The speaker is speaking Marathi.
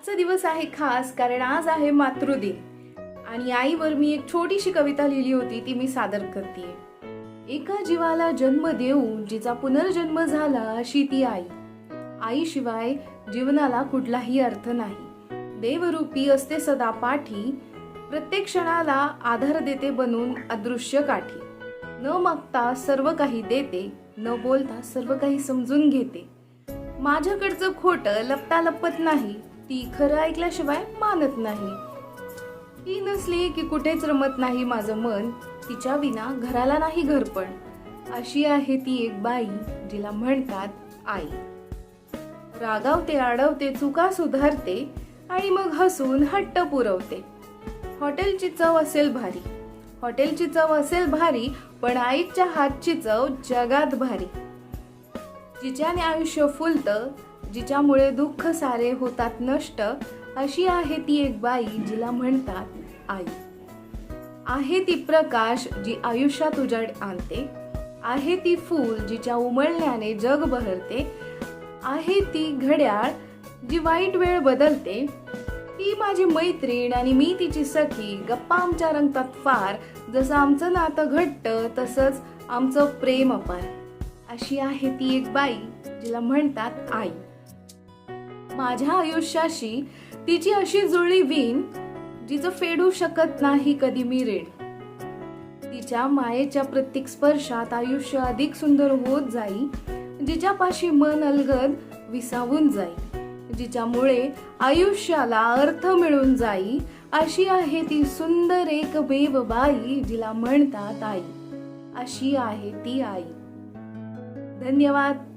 आजचा दिवस आहे खास कारण आज आहे मातृदिन आणि आईवर मी एक छोटीशी कविता लिहिली होती ती मी सादर करते। एका जीवाला जन्म देऊन जिचा पुनर्जन्म झाला अशी ती आई। आईशिवाय जीवनाला कुठलाही अर्थ नाही। देवरूपी असते सदा पाठी, प्रत्येक क्षणाला आधार देते बनून अदृश्य काठी। न मागता सर्व काही देते, न बोलता सर्व काही समजून घेते। माझ्याकडचं खोटं लपता लपत नाही, ती खरं ऐकल्याशिवाय मानत नाही। ती नसली की कुठेच रमत नाही माझं मन, तिच्या विना घराला नाही घरपण। अशी आहे ती एक बाई जिला म्हणतात आई। रागावते, अडवते, चुका सुधारते आणि मग हसून हट्ट पुरवते। हॉटेलची चव असेल भारी, हॉटेलची चव असेल भारी, पण आईच्या हातची चव जगात भारी। जिच्याने आयुष्य फुलतं, जिच्यामुळे दुःख सारे होतात नष्ट, अशी आहे ती एक बाई जिला म्हणतात आई। आहे ती प्रकाश जी आयुष्यात उजेड आणते, आहे ती फूल जिच्या उमलण्याने जग बहरते, आहे ती घड्याळ जी वाईट वेळ बदलते। ती माझी मैत्रीण आणि मी तिची सखी, गप्पा आमच्या रंगतात फार, जसं आमचं नातं घट्ट तसंच आमचं प्रेम अपार। अशी आहे ती एक बाई जिला म्हणतात आई। माझ्या आयुष्याशी तिची अशी जुळली वीण, जिचं फेडू शकत नाही कधी मी ऋण। तिच्या मायेच्या प्रत्येक स्पर्शात आयुष्य अधिक सुंदर होत जाई, जिच्यापाशी मन अलगद विसावून जाई, जिच्यामुळे आयुष्याला अर्थ मिळून जाई। अशी आहे ती सुंदर एकमेव बाई जिला म्हणतात आई। अशी आहे ती आई। धन्यवाद।